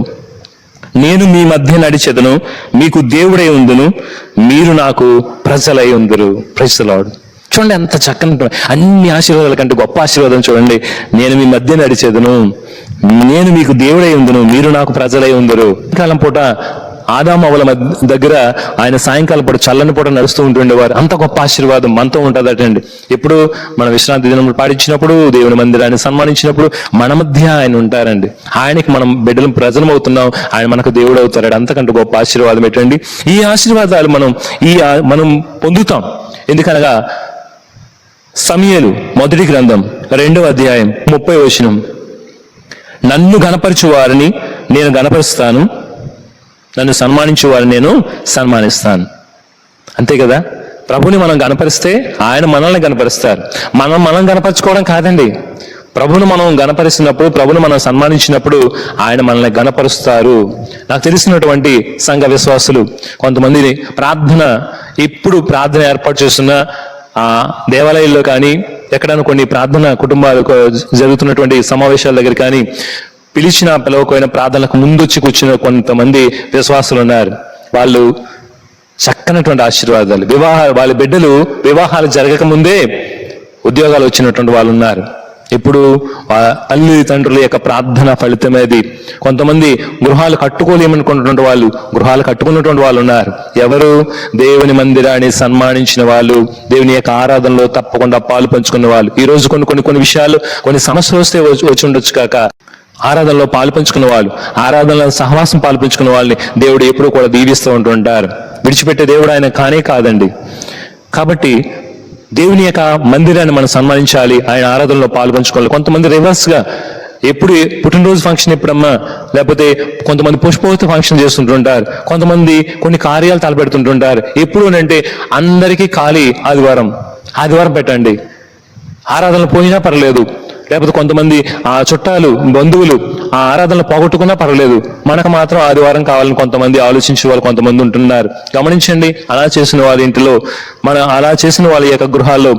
నేను మీ మధ్య నడిచెదను, మీకు దేవుడై ఉందును, మీరు నాకు ప్రజలై ఉందురు. Praise the Lord. చూడండి ఎంత చక్కని, అన్ని ఆశీర్వాదాల కంటే గొప్ప ఆశీర్వాదం చూడండి. నేను మీ మధ్య నడిచేదను, నేను మీకు దేవుడై ఉందును, మీరు నాకు ప్రజలై ఉందరు. కాలం పూట ఆదాము అవ్వల దగ్గర ఆయన సాయంకాలం పూట చల్లని పూట నడుస్తూ ఉంటుండేవారు. అంత గొప్ప ఆశీర్వాదం మనతో ఉంటుందటండి. ఎప్పుడు మన విశ్రాంతి దినం పాటించినప్పుడు, దేవుని మందిరాన్ని సన్మానించినప్పుడు మన మధ్య ఆయన ఉంటారండి. ఆయనకి మనం బిడ్డలు ప్రజలం అవుతున్నాం, ఆయన మనకు దేవుడు అవుతాడు. అంతకంటే గొప్ప ఆశీర్వాదం ఏంటండి? ఈ ఆశీర్వాదాలు మనం పొందుతాం. ఎందుకనగా సమూయేలు మొదటి గ్రంథం 2వ అధ్యాయం 30వ వచనం, నన్ను గణపరచు వారిని నేను గణపరుస్తాను, నన్ను సన్మానించే వారిని నేను సన్మానిస్తాను. అంతే కదా. ప్రభుని మనం గణపరిస్తే ఆయన మనల్ని గణపరుస్తారు. మనం గణపరచుకోవడం కాదండి. ప్రభును మనం గణపరిస్తున్నప్పుడు, ప్రభును మనం సన్మానించినప్పుడు ఆయన మనల్ని గణపరుస్తారు. నాకు తెలిసినటువంటి సంఘ విశ్వాసులు కొంతమంది ఇప్పుడు ప్రార్థన ఏర్పాటు చేస్తున్న దేవాలయాల్లో కానీ, ఎక్కడైనా కొన్ని ప్రార్థన కుటుంబాలు జరుగుతున్నటువంటి సమావేశాల దగ్గర కానీ, పిలవకపోయిన ప్రార్థనలకు ముందొచ్చి కూర్చున్న కొంతమంది విశ్వాసులు ఉన్నారు. వాళ్ళు చక్కనటువంటి ఆశీర్వాదాలు, వాళ్ళ బిడ్డలు వివాహాలు జరగక ముందే ఉద్యోగాలు వచ్చినటువంటి వాళ్ళు ఉన్నారు. ఇప్పుడు తల్లిదండ్రుల యొక్క ప్రార్థన ఫలితమేది. కొంతమంది గృహాలు కట్టుకోలేమనుకున్నటువంటి వాళ్ళు గృహాలు కట్టుకున్నటువంటి వాళ్ళు ఉన్నారు. ఎవరు? దేవుని మందిరాన్ని సన్మానించిన వాళ్ళు, దేవుని యొక్క ఆరాధనలో తప్పకుండా పాలు పంచుకున్న వాళ్ళు. ఈ రోజు కొన్ని విషయాలు, కొన్ని సమస్యలు వస్తే వచ్చి ఉండొచ్చు కాక, ఆరాధనలో పాలు పంచుకున్న వాళ్ళు, ఆరాధనలో సహవాసం పాలు పంచుకున్న వాళ్ళని దేవుడు ఎప్పుడూ కూడా దీవిస్తూ ఉంటుంటారు. విడిచిపెట్టే దేవుడు ఆయన కానే కాదండి. కాబట్టి దేవుని యొక్క మందిరాన్ని మనం సన్మానించాలి, ఆయన ఆరాధనలో పాలు పంచుకోవాలి. కొంతమంది రివర్స్గా ఎప్పుడు పుట్టినరోజు ఫంక్షన్ ఎప్పుడమ్మా, లేకపోతే కొంతమంది పుష్పవతి ఫంక్షన్ చేస్తుంటుంటారు, కొంతమంది కొన్ని కార్యాలు తలపెడుతుంటుంటారు. ఎప్పుడు అంటే అందరికీ ఖాళీ ఆదివారం పెట్టండి, ఆరాధనలు పోయినా పర్లేదు. లేకపోతే కొంతమంది చుట్టాలు, బంధువులు ఆ ఆరాధనలు పోగొట్టుకున్నా పర్లేదు, మనకు మాత్రం ఆదివారం కావాలని కొంతమంది ఆలోచించే వాళ్ళు కొంతమంది ఉంటున్నారు. గమనించండి, అలా చేసిన వాళ్ళ ఇంటిలో, అలా చేసిన వాళ్ళ యొక్క గృహాల్లో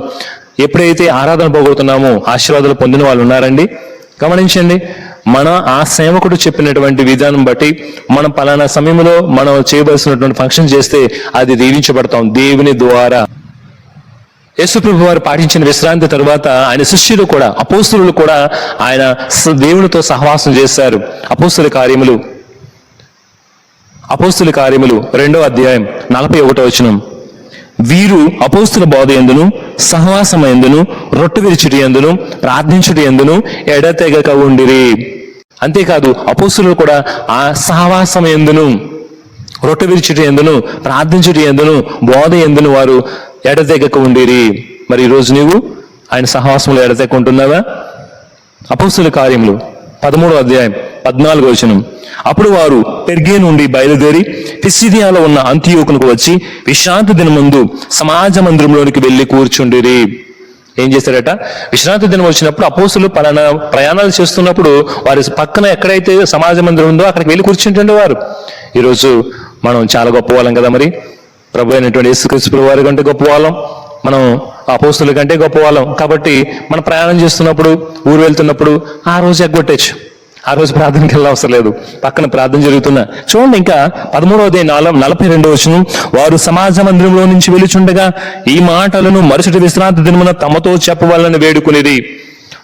ఎప్పుడైతే ఆరాధన పోగొడుతున్నామో ఆశీర్వాదాలు పొందిన వాళ్ళు ఉన్నారండి. గమనించండి, ఆ సేవకుడు చెప్పినటువంటి విధానం బట్టి మనం పలానా సమయంలో మనం చేయవలసినటువంటి ఫంక్షన్ చేస్తే అది దీవించబడతాం దేవుని ద్వారా. యేసుప్రభు వారు పాటించిన విశ్రాంతి తరువాత ఆయన శిష్యులు కూడా, అపోస్తులు కూడా ఆయన దేవునితో సహవాసం చేశారు. అపోస్తుల కార్యములు 2వ అధ్యాయం 41వ వచనం, వీరు అపోస్తుల బోధ యందును, సహవాసం యందును, రొట్టె విరుచుటి యందును, ప్రార్థించుటి యందును ఎడతెగక ఉండిరి. అంతేకాదు అపోస్తులు కూడా ఆ సహవాసం యందును, రొట్టె విరుచుటి యందును, ప్రార్థించుటి యందును, బోధ యందును వారు ఎడతెగక ఉండిరి. మరి ఈరోజు నీవు ఆయన సహవాసంలో ఎడతెగక ఉంటున్నావా? అపోస్తుల కార్యములు 13వ అధ్యాయం 14వ వచనం. అప్పుడు వారు పెర్గే నుండి బయలుదేరి పిసిదియాలో ఉన్న అంతియోకునకు వచ్చి విశ్రాంతి దినమందు సమాజ మందిరంలోనికి వెళ్లి కూర్చుండిరి. ఏం చేశారట? విశ్రాంతి దినం వచ్చినప్పుడు అపోస్తులు పలానా ప్రయాణాలు చేస్తున్నప్పుడు వారి పక్కన ఎక్కడైతే సమాజ మందిరం ఉందో అక్కడికి వెళ్ళి కూర్చుంటుండే వారు. ఈరోజు మనం చాలా గొప్ప వాళ్ళం కదా, మరి ప్రభు అయినటువంటి యేసుక్రీస్తు ప్రభు వారి కంటే గొప్ప వాళ్ళం, మనం అపోస్తుల కంటే గొప్ప వాళ్ళం. కాబట్టి మనం ప్రయాణం చేస్తున్నప్పుడు, ఊరు వెళ్తున్నప్పుడు ఆ రోజు ఎగ్గొట్టచ్చు, ఆ రోజు ప్రార్థనకి వెళ్ళవసరం లేదు, పక్కన ప్రార్థన జరుగుతున్నా. చూడండి ఇంకా 13వ అధ్యాయం 42వ వచనం. వారు సమాజ మందిరంలో నుంచి వెలుచుండగా ఈ మాటలను మరుసటి విశ్రాంతి దినమున తమతో చెప్పవాలని వేడుకునేది.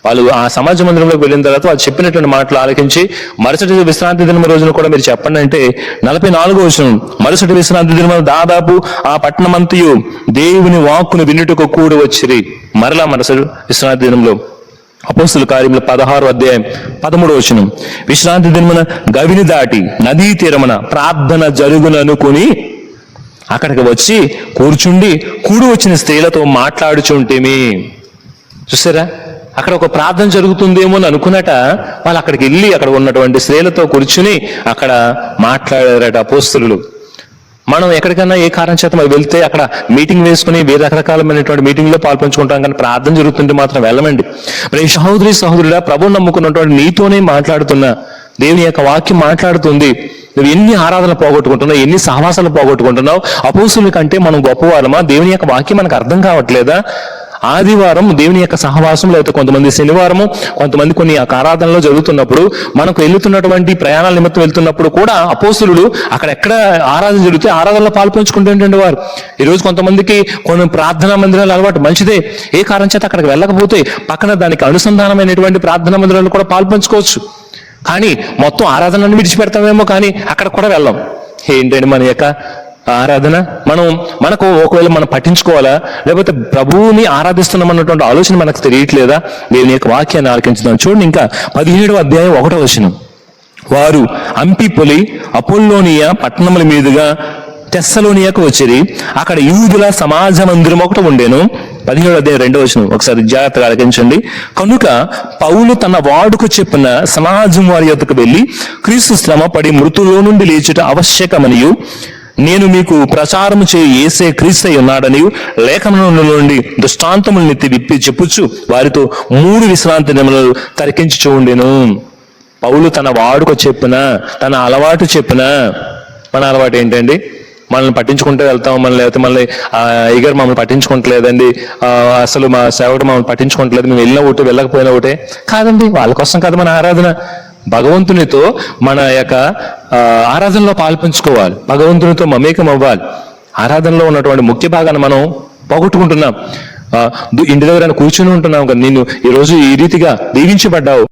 వాళ్ళు ఆ సమాజ మందిరంలోకి వెళ్ళిన తర్వాత వాళ్ళు చెప్పినటువంటి మాటలు ఆలకించి మరుసటి విశ్రాంతి దినం రోజున కూడా మీరు చెప్పండి అంటే 44వ వచనం. మరుసటి విశ్రాంతి దినం దాదాపు ఆ పట్టణమంతయు దేవుని వాక్కును వినుటకు కూడి వచ్చిరి. మరలా మరుసటి విశ్రాంతి దినంలో అపోస్తుల కార్యములు 16వ అధ్యాయం 13వ వచనం. విశ్రాంతి దినమున గవిని దాటి నదీ తీరమున ప్రార్థన జరుగుననుకుని అక్కడికి వచ్చి కూర్చుండి కూడి వచ్చిన స్త్రీలతో మాట్లాడుచుంటేమి. చూసారా, అక్కడ ఒక ప్రార్థన జరుగుతుందేమో అని అనుకున్నట వాళ్ళు అక్కడికి వెళ్ళి అక్కడ ఉన్నటువంటి స్త్రీలతో కూర్చుని అక్కడ మాట్లాడారట అపోస్తులు. మనం ఎక్కడికైనా ఏ కారణం చేత మనం వెళ్తే అక్కడ మీటింగ్ వేసుకుని వేరే రకరకాలమైనటువంటి మీటింగ్లో పాల్పంచుకుంటాం, కానీ ప్రార్థన జరుగుతుంటే మాత్రం వెళ్ళమండి. మరి సహోదరుడా, ప్రభువు నమ్ముకున్నటువంటి నీతోనే మాట్లాడుతున్నా, దేవుని యొక్క వాక్యం మాట్లాడుతుంది. నువ్వు ఎన్ని ఆరాధనలు పోగొట్టుకుంటున్నావు, ఎన్ని సహవాసాలు పోగొట్టుకుంటున్నావు. అపోస్తుల కంటే మనం గొప్పవారమా? దేవుని యొక్క వాక్యం మనకు అర్థం కావట్లేదా? ఆదివారం దేవుని యొక్క సహవాసం, లేకపోతే కొంతమంది శనివారము, కొంతమంది కొన్ని ఆరాధనలో జరుగుతున్నప్పుడు, మనకు వెళ్తున్నటువంటి ప్రయాణాల నిమిత్తం వెళ్తున్నప్పుడు కూడా అపోస్తులు అక్కడ ఎక్కడ ఆరాధన జరిగితే ఆరాధనలో పాల్పంచుకుంటుంటే వారు. ఈరోజు కొంతమందికి కొన్ని ప్రార్థనా మందిరాలు అలవాటు, మంచిదే. ఏ కారణం చేత అక్కడికి వెళ్ళకపోతే పక్కన దానికి అనుసంధానమైనటువంటి ప్రార్థనా మందిరాలు కూడా పాల్పంచుకోవచ్చు. కానీ మొత్తం ఆరాధనను విడిచిపెడతామేమో, కానీ అక్కడ కూడా వెళ్ళాం. ఏంటండి మన యొక్క ఆరాధన? మనకు ఒకవేళ మనం పట్టించుకోవాలా, లేకపోతే ప్రభువుని ఆరాధిస్తున్నాం అన్నటువంటి ఆలోచన మనకు తెలియట్లేదా? దేవుని యొక్క వాక్యాన్ని ఆలకించుదాం. చూడండి ఇంకా 17వ అధ్యాయం 1వ వచనం. వారు అంపిపొలి అపోల్లోనియా పట్టణముల మీదుగా తెస్సలోనియాకు వచ్చిరి. అక్కడ యూదుల సమాజ మందిరం ఒకటి ఉండేను. 17వ అధ్యాయం 2వ వచనం ఒకసారి జాగ్రత్తగా ఆలకించండి. కనుక పౌలు తన వాడుకు చెప్పిన సమాజం వారి యొద్దకు వెళ్ళి క్రీస్తు శ్రమ పడి మృతులో నుండి లేచుట ఆవశ్యకమనియు, నేను మీకు ప్రచారము చేయి యేసే క్రీస్తు అయి ఉన్నాడని లేఖనముల నుండి దృష్టాంతములను ఎత్తి విప్పి చెప్పుచు వారితో 3 విశ్రాంతి దినములు తరికించి ఉండెను. పౌలు తన వాడుకు చెప్పిన, తన అలవాటు చెప్పిన. మన అలవాటు ఏంటండి? మనల్ని పట్టించుకుంటూ వెళ్తాం, లేకపోతే మమ్మల్ని పట్టించుకుంటలేదండి, అసలు మా సేవకుడు మమ్మల్ని పట్టించుకుంటలేదు, మేము వెళ్ళిన ఒకటి వెళ్ళకపోయినా ఒకటే కాదండి. వాళ్ళ కోసం కదా మన ఆరాధన. భగవంతునితో మన యొక్క ఆరాధనలో పాల్పంచుకోవాలి, భగవంతునితో మమేకం అవ్వాలి. ఆరాధనలో ఉన్నటువంటి ముఖ్య భాగాన్ని మనం పోగొట్టుకుంటున్నాం. ఇంటి దగ్గర కూర్చుని ఉంటున్నాం కదా, నేను ఈరోజు ఈ రీతిగా దీవించబడ్డావు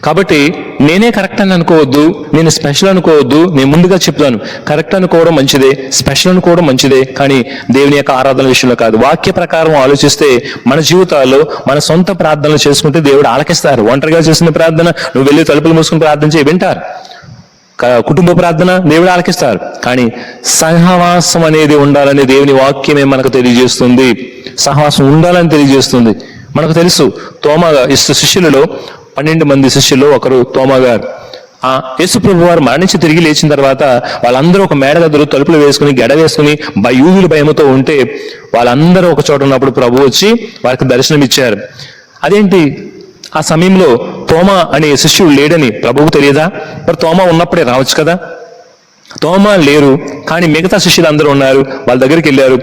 కాబట్టి నేనే కరెక్ట్ అని అనుకోవద్దు, నేను స్పెషల్ అనుకోవద్దు. నేను ముందుగా చెప్తాను, కరెక్ట్ అనుకోవడం మంచిదే, స్పెషల్ అనుకోవడం మంచిదే, కానీ దేవుని యొక్క ఆరాధన విషయంలో కాదు. వాక్య ప్రకారం ఆలోచిస్తే మన జీవితాల్లో మన సొంత ప్రార్థనలు చేసుకుంటే దేవుడు ఆలకిస్తారు. ఒంటరిగా చేసిన ప్రార్థన నువ్వు వెళ్ళి తలుపులు మూసుకుని ప్రార్థన చేయి, వింటారు. కుటుంబ ప్రార్థన దేవుడు ఆలకిస్తారు. కానీ సహవాసం అనేది ఉండాలని దేవుని వాక్యమే మనకు తెలియజేస్తుంది. సహవాసం ఉండాలని తెలియజేస్తుంది. మనకు తెలుసు, తోమా శిష్యులలో 12 మంది శిష్యుల్లో ఒకరు తోమా గారు. యేసుప్రభు వారు మరణించి తిరిగి లేచిన తర్వాత వాళ్ళందరూ ఒక మేడ గదులు తలుపులు వేసుకుని గెడ వేసుకుని యూదుల భయముతో ఉంటే వాళ్ళందరూ ఒక చోట ఉన్నప్పుడు ప్రభు వచ్చి వారికి దర్శనం ఇచ్చారు. అదేంటి? ఆ సమయంలో తోమా అనే శిష్యుడు లేడని ప్రభువుకు తెలియదా? మరి తోమా ఉన్నప్పుడే రావచ్చు కదా. తోమా లేరు, కానీ మిగతా శిష్యులు అందరూ ఉన్నారు. వాళ్ళ దగ్గరికి వెళ్ళారు.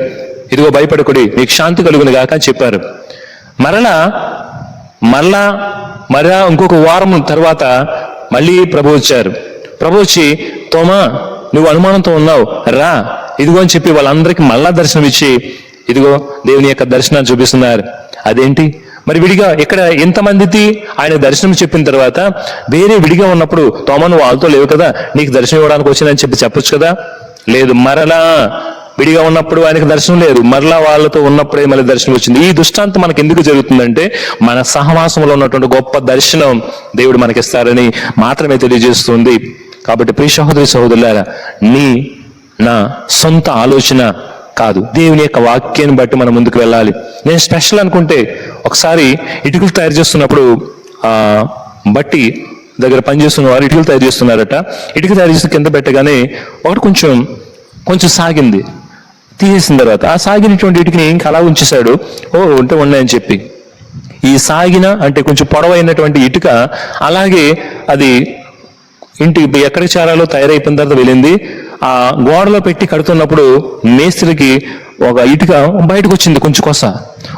ఇదిగో భయపడకుడి, మీకు శాంతి కలుగును గాక అని చెప్పారు. మరలా ఇంకొక వారం తర్వాత మళ్ళీ ప్రభు వచ్చారు. ప్రభు వచ్చి, తోమా నువ్వు అనుమానంతో ఉన్నావు, రా ఇదిగో అని చెప్పి వాళ్ళందరికీ మళ్ళా దర్శనం ఇచ్చి ఇదిగో దేవుని యొక్క దర్శనాన్ని చూపిస్తున్నారు. అదేంటి? మరి విడిగా ఇక్కడ ఎంతమందికి ఆయన దర్శనం చెప్పిన తర్వాత వేరే విడిగా ఉన్నప్పుడు తోమా నువ్వు వాళ్ళతో లేవు కదా, నీకు దర్శనం ఇవ్వడానికి వచ్చిందని చెప్పొచ్చు కదా. లేదు, మరలా విడిగా ఉన్నప్పుడు ఆయనకు దర్శనం లేదు, మరలా వాళ్ళతో ఉన్నప్పుడే మళ్ళీ దర్శనం వచ్చింది. ఈ దృష్టాంతం మనకు ఎందుకు జరుగుతుందంటే మన సహవాసంలో ఉన్నటువంటి గొప్ప దర్శనం దేవుడు మనకిస్తారని మాత్రమే తెలియజేస్తుంది. కాబట్టి ప్రియ సహోదరి సహోదరులారా, నా సొంత ఆలోచన కాదు, దేవుని యొక్క వాక్యాన్ని బట్టి మనం ముందుకు వెళ్ళాలి. నేను స్పెషల్ అనుకుంటే ఒకసారి ఇటుకలు తయారు చేస్తున్నప్పుడు బట్టి దగ్గర పనిచేస్తున్న వారు ఇటుకలు తయారు చేస్తున్నారట. ఇటుక తయారు చేసి కింద పెట్టగానే ఒకటి కొంచెం సాగింది. తీసేసిన తర్వాత ఆ సాగినటువంటి ఇటుకని ఇంకా అలా ఉంచేశాడు. ఉంటే ఉన్నాయని చెప్పి ఈ సాగిన అంటే కొంచెం పొడవైనటువంటి ఇటుక అలాగే అది ఇంటి ఎక్కడికి చేరాలో తయారైపోయిన తర్వాత వెళ్ళింది. ఆ గోడలో పెట్టి కడుతున్నప్పుడు మేస్త్రికి ఒక ఇటుక బయటకు వచ్చింది, కొంచెం కొస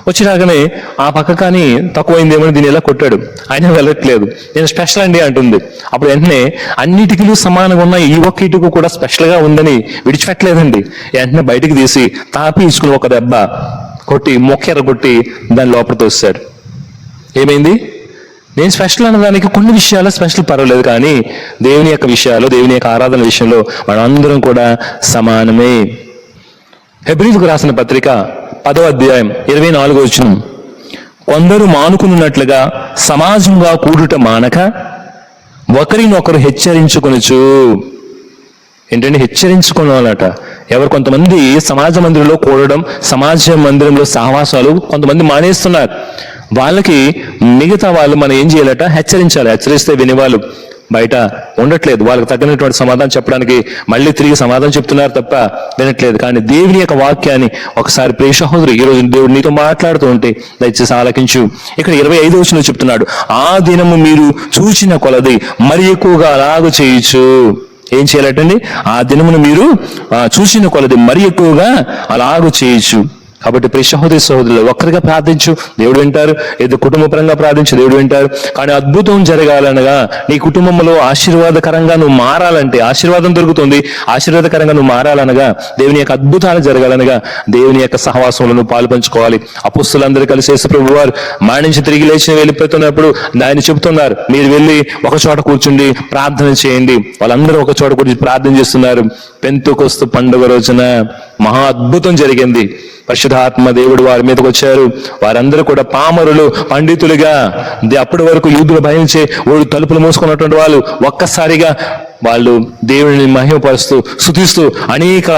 వచ్చి రాగానే ఆ పక్క కానీ తక్కువైందేమో దీన్ని ఇలా కొట్టాడు. ఆయన వెళ్ళట్లేదు, నేను స్పెషల్ అండి అంటుంది. అప్పుడు వెంటనే అన్నిటికీ సమానంగా ఉన్న ఈ ఒక్క ఇటుక కూడా స్పెషల్గా ఉందని విడిచిపెట్టలేదండి. వెంటనే బయటికి తీసి తాపి ఇసుకుని ఒక దెబ్బ కొట్టి మొక్కెర కొట్టి దాని లోపల తోసాడు. ఏమైంది? నేను స్పెషల్ అన్నదానికి కొన్ని విషయాలు స్పెషల్ పర్వాలేదు, కానీ దేవుని యొక్క విషయాలు, దేవుని యొక్క ఆరాధన విషయంలో మనందరం కూడా సమానమే. హెబ్రీయులకు రాసిన పత్రిక 10వ అధ్యాయం 24వ వచనం, కొందరు మానుకున్నట్లుగా సమాజంగా కూడుట మానక ఒకరినొకరు హెచ్చరించుకొనుచు. ఏంటంటే హెచ్చరించుకోవాలట. కొంతమంది సమాజ మందిరంలో కూడడం, సమాజ మందిరంలో సహవాసాలు కొంతమంది మానేస్తున్నారు. వాళ్ళకి మిగతా వాళ్ళు మనం ఏం చేయాలట? హెచ్చరించాలి. హెచ్చరిస్తే వినేవాళ్ళు బయట ఉండట్లేదు. వాళ్ళకి తగినటువంటి సమాధానం చెప్పడానికి మళ్ళీ తిరిగి సమాధానం చెప్తున్నారు తప్ప వినట్లేదు. కానీ దేవుని యొక్క వాక్యాన్ని ఒకసారి ప్రియ సహోదరు, ఈరోజు దేవుడు నీతో మాట్లాడుతూ ఉంటే దయచేసి ఆలకించు. ఇక్కడ 25వ వచనంలో చెప్తున్నాడు, ఆ దినము మీరు చూచిన కొలది మరి ఎక్కువగా అలాగ చేయొచ్చు. ఏం చేయాలటండి? ఆ దినమును మీరు చూసిన కొలది మరి ఎక్కువగా అలాగ చేయొచ్చు. కాబట్టి ప్రియ సహోదరి సహోదరులు, ఒక్కరిగా ప్రార్థించు, దేవుడు వింటారు. ఏదో కుటుంబపరంగా ప్రార్థించు, దేవుడు వింటారు. కానీ అద్భుతం జరగాలనగా, నీ కుటుంబంలో ఆశీర్వాదకరంగా నువ్వు మారాలంటే, ఆశీర్వాదం దొరుకుతుంది, ఆశీర్వాదకరంగా నువ్వు మారాలనగా, దేవుని యొక్క అద్భుతాలు జరగాలనగా దేవుని యొక్క సహవాసంలో నువ్వు పాలు పంచుకోవాలి. అపొస్తలులందరూ కలిసి యేసుప్రభువు వారు మానించి తిరిగి లేచి వెళ్ళిపోతున్నప్పుడు ఆయన చెబుతున్నారు, మీరు వెళ్ళి ఒక చోట కూర్చుండి ప్రార్థన చేయండి. వాళ్ళందరూ ఒక చోట కూర్చుని ప్రార్థన చేస్తున్నారు. పెంతెకొస్తు పండుగ రోజున మహా అద్భుతం జరిగింది. పరిశుద్ధాత్మ దేవుడు వారి మీదకి వచ్చారు. వారందరూ కూడా పామరులు, పండితులుగా, అప్పటి వరకు యూదులు భయించే ఓడు తలుపులు మూసుకున్నటువంటి వాళ్ళు ఒక్కసారిగా వాళ్ళు దేవుని మహిమపరుస్తూ స్తుతిస్తూ అనేక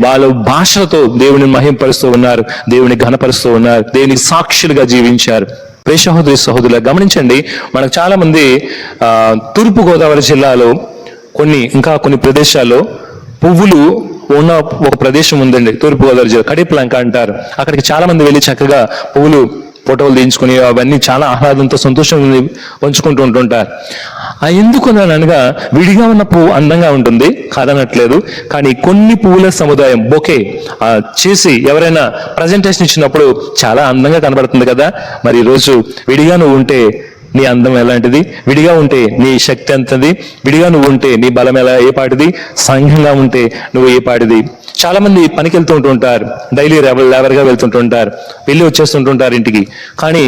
వాళ్ళ భాషలతో దేవుని మహిమపరుస్తూ ఉన్నారు, దేవుని ఘనపరుస్తూ ఉన్నారు, దేవునికి సాక్షులుగా జీవించారు. ప్రియ సహోదరి సహోదరులు గమనించండి, మనకు చాలా మంది తూర్పుగోదావరి జిల్లాలో కొన్ని ప్రదేశాల్లో పువ్వులు ఉన్న ఒక ప్రదేశం ఉందండి. తూర్పుగోదావరి జిల్లా కడిప్లంక అంటారు. అక్కడికి చాలా మంది వెళ్ళి చక్కగా పువ్వులు ఫోటోలు తీయించుకుని అవన్నీ చాలా ఆహ్లాదంతో సంతోషంగా పంచుకుంటూ ఉంటుంటారు. ఎందుకు అనగా విడిగా ఉన్న పువ్వు అందంగా ఉంటుంది కాదనట్లేదు, కానీ కొన్ని పువ్వుల సముదాయం బొకే చేసి ఎవరైనా ప్రజెంటేషన్ ఇచ్చినప్పుడు చాలా అందంగా కనబడుతుంది కదా. మరి ఈరోజు విడిగా నువ్వు ఉంటే నీ అందం ఎలాంటిది, విడిగా ఉంటే నీ శక్తి ఎంతది, విడిగా నువ్వు ఉంటే నీ బలం ఏ పాటిది, సంఘంగా ఉంటే నువ్వు ఏ పాటిది. చాలా మంది పనికి వెళ్తుంటుంటారు, డైలీ లేబర్గా వెళ్తుంటుంటారు, వెళ్ళి వచ్చేస్తుంటుంటారు ఇంటికి. కానీ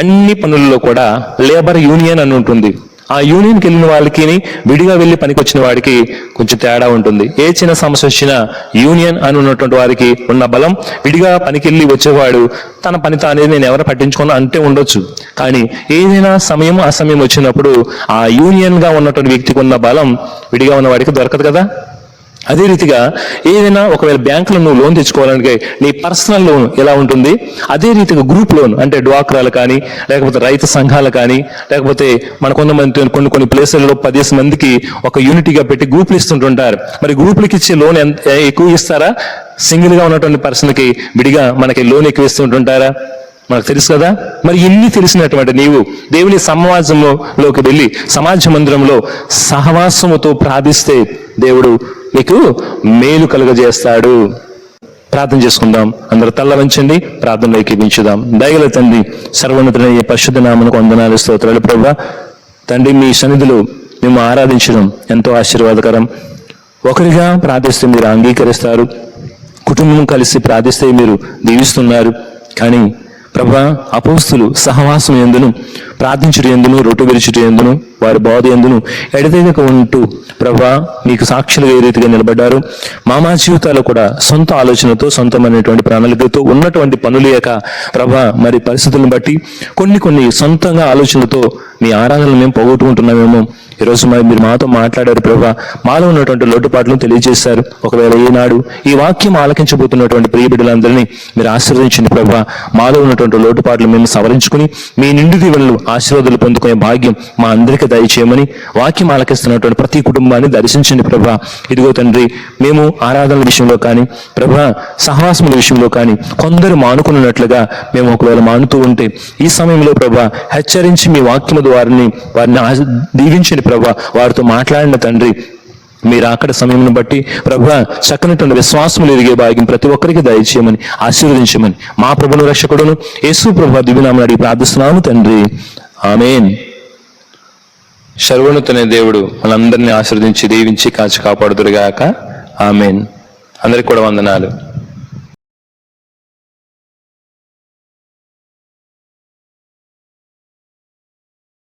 అన్ని పనుల్లో కూడా లేబర్ యూనియన్ అని ఉంటుంది. ఆ యూనియన్కి వెళ్ళిన వాళ్ళకి విడిగా వెళ్ళి పనికి వచ్చిన వాడికి కొంచెం తేడా ఉంటుంది. ఏ చిన్న సమస్య వచ్చినా యూనియన్ అని ఉన్నటువంటి వారికి ఉన్న బలం, విడిగా పనికి వెళ్ళి వచ్చేవాడు తన పనితో అనేది నేను ఎవరు పట్టించుకున్నా అంటే ఉండొచ్చు. కానీ ఏదైనా సమయం అసమయం వచ్చినప్పుడు ఆ యూనియన్ గా ఉన్నటువంటి వ్యక్తికి ఉన్న బలం విడిగా ఉన్న వాడికి దొరకదు కదా. అదే రీతిగా ఏదైనా ఒకవేళ బ్యాంకులో నువ్వు లోన్ తెచ్చుకోవాలంటే నీ పర్సనల్ లోన్ ఎలా ఉంటుంది, అదే రీతిగా గ్రూప్ లోన్ అంటే డ్వాక్రాలు కానీ, లేకపోతే రైతు సంఘాలు కానీ, లేకపోతే మన కొన్ని ప్లేసులలో 10 మందికి ఒక యూనిటీగా పెట్టి గ్రూపులు ఇస్తుంటుంటారు. మరి గ్రూపులకి ఇచ్చే లోన్ ఎక్కువ ఇస్తారా, సింగిల్ గా ఉన్నటువంటి పర్సన్కి విడిగా మనకి లోన్ ఎక్కువ ఇస్తుంటుంటారా? మనకు తెలుసు కదా. మరి ఇన్ని తెలిసినటువంటి నీవు దేవుని సమాజంలోకి వెళ్ళి సమాజ మందిరంలో సహవాసముతో ప్రార్థిస్తే దేవుడు నీకు మేలు కలుగజేస్తాడు. ప్రార్థన చేసుకుందాం. అందరూ తల్ల వంచండి, ప్రార్థనలో ఏకీభించుదాం. దయగల తండ్రి, సర్వోన్నతుడైన పరిశుద్ధ నామమునకు వందనాలు, స్తోత్రాలు. ప్రభువా తండ్రి, మీ సన్నిధిలో మేము ఆరాధించడం ఎంతో ఆశీర్వాదకరం. ఒకరిగా ప్రార్థిస్తే మీరు అంగీకరిస్తారు, కుటుంబం కలిసి ప్రార్థిస్తే మీరు దీవిస్తున్నారు. కానీ ప్రభా, అపోస్తులు సహవాసం ఎందును, ప్రార్థించుట ఎందును, రొట్టె విరుచుట ఎందును, వారి బోధ ఎందును ఎడతెగక ఉంటూ ప్రభా మీకు సాక్షులుగా ఏ రీతిగా నిలబడ్డారు. మా జీవితాలు కూడా సొంత ఆలోచనతో, సొంతమైనటువంటి ప్రణాళికతో ఉన్నటువంటి పనులు లేక ప్రభా మరి పరిస్థితులను బట్టి కొన్ని సొంతంగా ఆలోచనలతో మీ ఆరాధనలు మేము పోగొట్టుకుంటున్నామేమో. ఈరోజు మరి మీరు మాతో మాట్లాడారు ప్రభా, మాలో ఉన్నటువంటి లోటుపాట్లను తెలియజేశారు. ఒకవేళ ఈనాడు ఈ వాక్యం ఆలకించబోతున్నటువంటి ప్రియ బిడ్డలందరినీ మీరు ఆశీర్వదించండి ప్రభా. మాలో ఉన్నటువంటి లోటుపాట్లు మేము సవరించుకుని మీ నిండు దీవెనలు ఆశీర్వాదాలు పొందుకునే భాగ్యం మా అందరికీ దయచేయమని, వాక్యం ఆలకిస్తున్నటువంటి ప్రతి కుటుంబాన్ని దర్శించండి ప్రభా. ఇదిగో తండ్రి, మేము ఆరాధనల విషయంలో కానీ ప్రభా, సహవాసముల విషయంలో కానీ కొందరు మానుకున్నట్లుగా మేము ఒకవేళ మానుతూ ఉంటే ఈ సమయంలో ప్రభా హెచ్చరించి మీ వాక్యము వారిని దీవించండి ప్రభా. వారితో మాట్లాడిన తండ్రి, మీరు అక్కడ సమయం బట్టి ప్రభా చక్కనటువంటి విశ్వాసములు ఎదిగే భాగ్యం ప్రతి ఒక్కరికి దయచేయమని ఆశీర్వదించమని మా ప్రభును రక్షకుడును యేసు ప్రభా దివ్యనామమున అడిగి ప్రార్థిస్తున్నాము తండ్రి, ఆమేన్. సర్వోన్నతుడైన దేవుడు మనందరినీ ఆశీర్వదించి దీవించి కాచి కాపాడుదురుగాక, ఆమేన్. అందరికి కూడా వందనాలు.